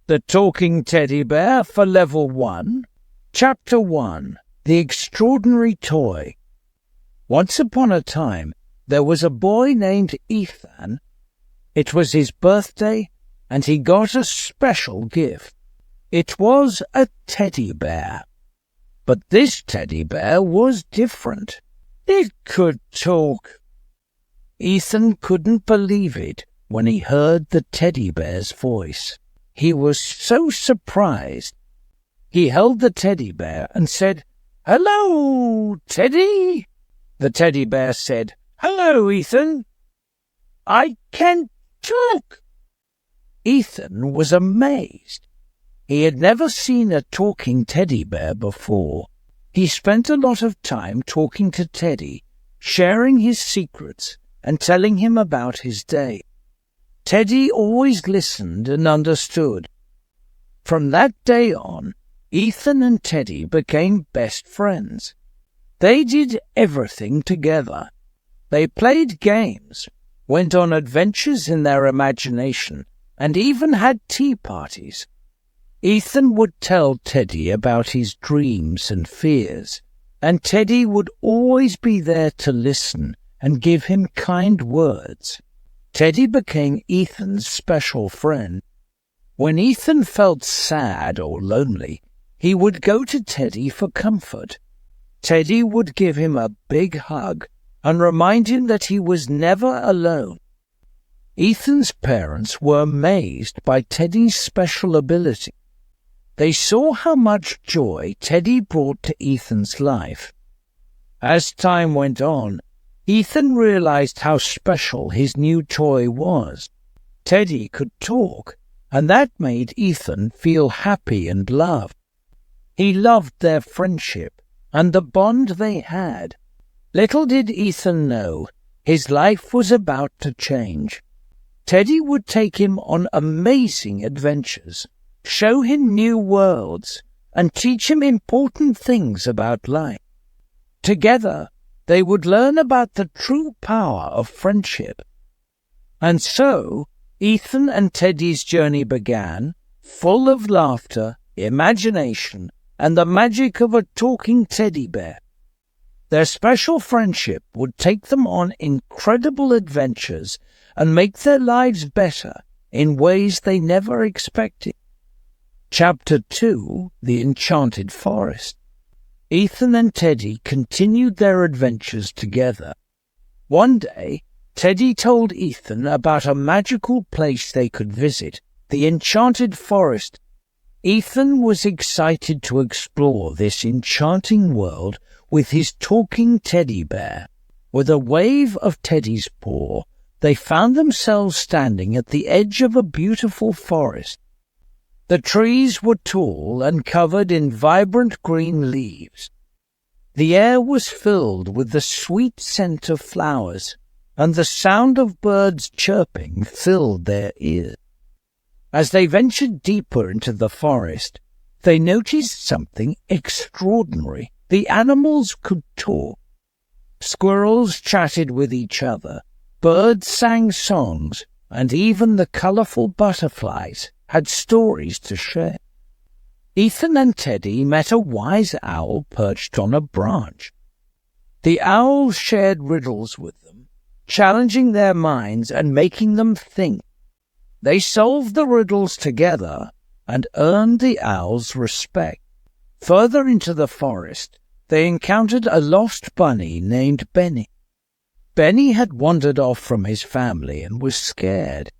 The Talking Teddy Bear for Level 1. Chapter 1. The Extraordinary Toy. Once upon a time, there was a boy named Ethan. It was his birthday, and he got a special gift. It was a teddy bear. But this teddy bear was different. It could talk. Ethan couldn't believe it when he heard the teddy bear's voice. He was so surprised. He held the teddy bear and said, "Hello, Teddy." The teddy bear said, "Hello, Ethan. I can talk." Ethan was amazed. He had never seen a talking teddy bear before. He spent a lot of time talking to Teddy, sharing his secrets and telling him about his day. Teddy always listened and understood. From that day on, Ethan and Teddy became best friends. They did everything together. They played games, went on adventures in their imagination, and even had tea parties. Ethan would tell Teddy about his dreams and fears, and Teddy would always be there to listen and give him kind words. Teddy became Ethan's special friend. When Ethan felt sad or lonely, he would go to Teddy for comfort. Teddy would give him a big hug and remind him that he was never alone. Ethan's parents were amazed by Teddy's special ability. They saw how much joy Teddy brought to Ethan's life. As time went on, Ethan realized how special his new toy was. Teddy could talk, and that made Ethan feel happy and loved. He loved their friendship and the bond they had. Little did Ethan know, his life was about to change. Teddy would take him on amazing adventures, show him new worlds, and teach him important things about life. Together, they would learn about the true power of friendship. And so, Ethan and Teddy's journey began, full of laughter, imagination, and the magic of a talking teddy bear. Their special friendship would take them on incredible adventures and make their lives better in ways they never expected. Chapter 2. The Enchanted Forest. Ethan and Teddy continued their adventures together. One day, Teddy told Ethan about a magical place they could visit, the Enchanted Forest. Ethan was excited to explore this enchanting world with his talking teddy bear. With a wave of Teddy's paw, they found themselves standing at the edge of a beautiful forest. The trees were tall and covered in vibrant green leaves. The air was filled with the sweet scent of flowers, and the sound of birds chirping filled their ears. As they ventured deeper into the forest, they noticed something extraordinary. The animals could talk. Squirrels chatted with each other, birds sang songs, and even the colorful butterflies had stories to share. Ethan and Teddy met a wise owl perched on a branch. The owl shared riddles with them, challenging their minds and making them think. They solved the riddles together and earned the owl's respect. Further into the forest, they encountered a lost bunny named Benny. Benny had wandered off from his family and was scared.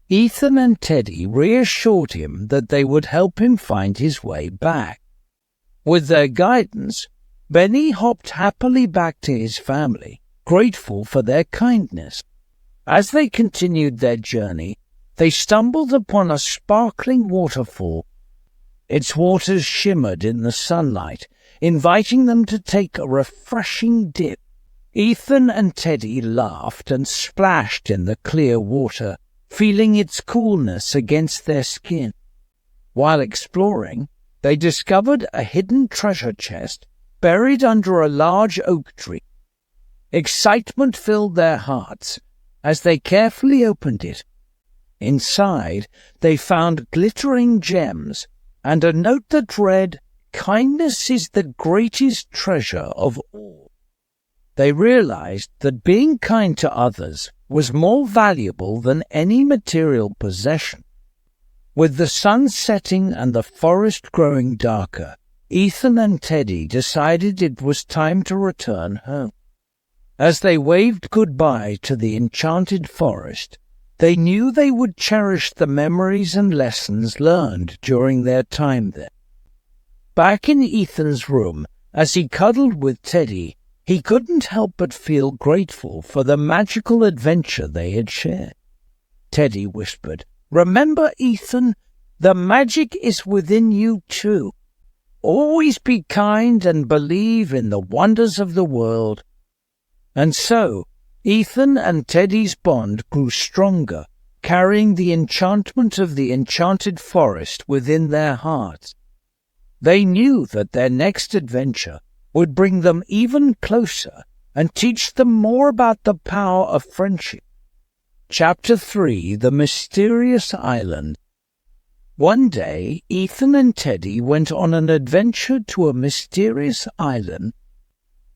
Ethan and Teddy reassured him that they would help him find his way back. With their guidance, Benny hopped happily back to his family, grateful for their kindness. As they continued their journey, they stumbled upon a sparkling waterfall. Its waters shimmered in the sunlight, inviting them to take a refreshing dip. Ethan and Teddy laughed and splashed in the clear water, feeling its coolness against their skin. While exploring, they discovered a hidden treasure chest buried under a large oak tree. Excitement filled their hearts as they carefully opened it. Inside, they found glittering gems and a note that read, "Kindness is the greatest treasure of all." They realized that being kind to others was more valuable than any material possession. With the sun setting and the forest growing darker, Ethan and Teddy decided it was time to return home. As they waved goodbye to the enchanted forest, they knew they would cherish the memories and lessons learned during their time there. Back in Ethan's room, as he cuddled with Teddy, he couldn't help but feel grateful for the magical adventure they had shared. Teddy whispered, "Remember, Ethan, the magic is within you too. Always be kind and believe in the wonders of the world." And so, Ethan and Teddy's bond grew stronger, carrying the enchantment of the enchanted forest within their hearts. They knew that their next adventure would bring them even closer and teach them more about the power of friendship. Chapter 3: The Mysterious Island. One day, Ethan and Teddy went on an adventure to a mysterious island.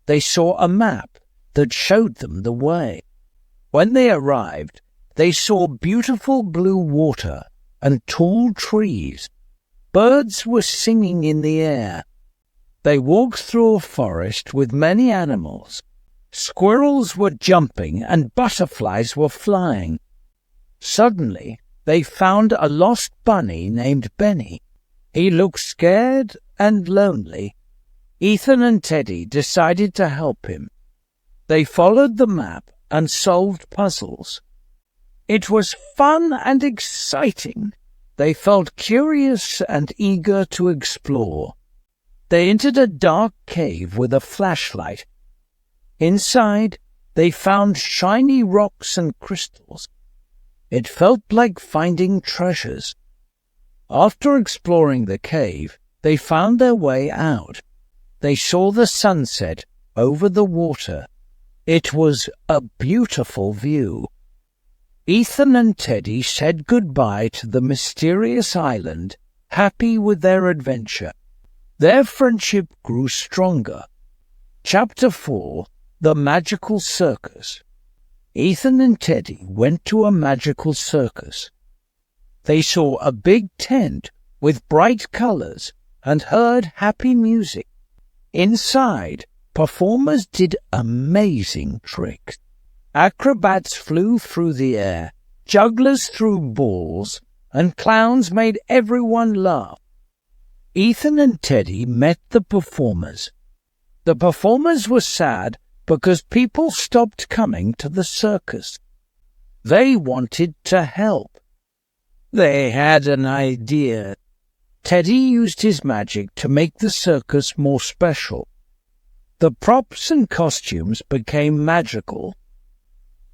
They saw a map that showed them the way. When they arrived, they saw beautiful blue water and tall trees. Birds were singing in the air. They walked through a forest with many animals. Squirrels were jumping and butterflies were flying. Suddenly, they found a lost bunny named Benny. He looked scared and lonely. Ethan and Teddy decided to help him. They followed the map and solved puzzles. It was fun and exciting. They felt curious and eager to explore. They entered a dark cave with a flashlight. Inside, they found shiny rocks and crystals. It felt like finding treasures. After exploring the cave, they found their way out. They saw the sunset over the water. It was a beautiful view. Ethan and Teddy said goodbye to the mysterious island, happy with their adventure. Their friendship grew stronger. Chapter 4: The Magical Circus. Ethan and Teddy went to a magical circus. They saw a big tent with bright colors and heard happy music. Inside, performers did amazing tricks. Acrobats flew through the air, jugglers threw balls, and clowns made everyone laugh. Ethan and Teddy met the performers. The performers were sad because people stopped coming to the circus. They wanted to help. They had an idea. Teddy used his magic to make the circus more special. The props and costumes became magical.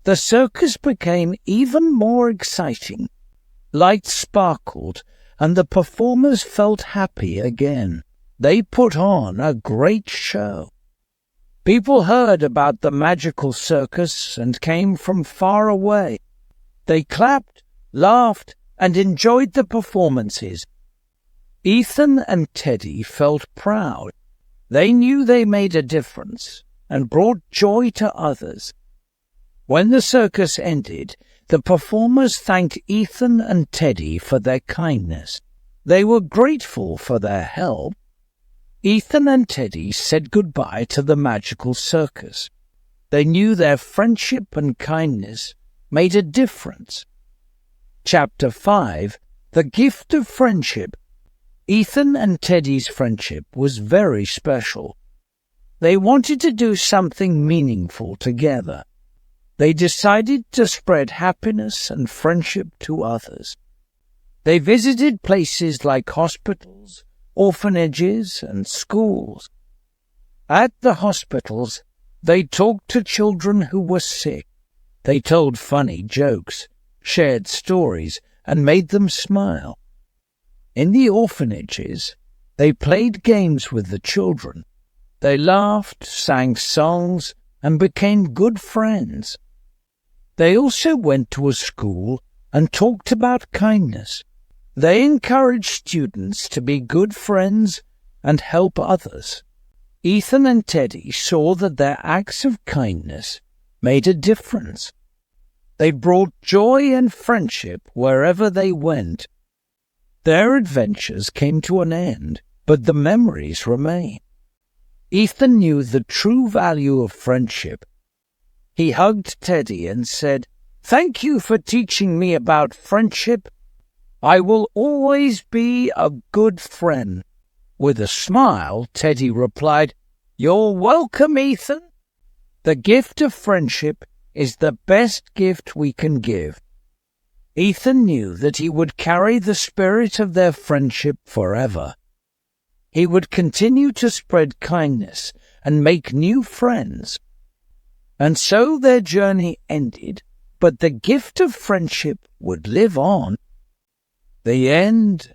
The circus became even more exciting. Lights sparkled, and the performers felt happy again. They put on a great show. People heard about the magical circus and came from far away. They clapped, laughed, and enjoyed the performances. Ethan and Teddy felt proud. They knew they made a difference and brought joy to others. When the circus ended, the performers thanked Ethan and Teddy for their kindness. They were grateful for their help. Ethan and Teddy said goodbye to the magical circus. They knew their friendship and kindness made a difference. Chapter 5: The Gift of Friendship. Ethan and Teddy's friendship was very special. They wanted to do something meaningful together. They decided to spread happiness and friendship to others. They visited places like hospitals, orphanages, and schools. At the hospitals, they talked to children who were sick. They told funny jokes, shared stories, and made them smile. In the orphanages, they played games with the children. They laughed, sang songs, and became good friends. They also went to a school and talked about kindness. They encouraged students to be good friends and help others. Ethan and Teddy saw that their acts of kindness made a difference. They brought joy and friendship wherever they went. Their adventures came to an end, but the memories remain. Ethan knew the true value of friendship. He hugged Teddy and said, "Thank you for teaching me about friendship. I will always be a good friend." With a smile, Teddy replied, "You're welcome, Ethan. The gift of friendship is the best gift we can give." Ethan knew that he would carry the spirit of their friendship forever. He would continue to spread kindness and make new friends. And so their journey ended, but the gift of friendship would live on. The end.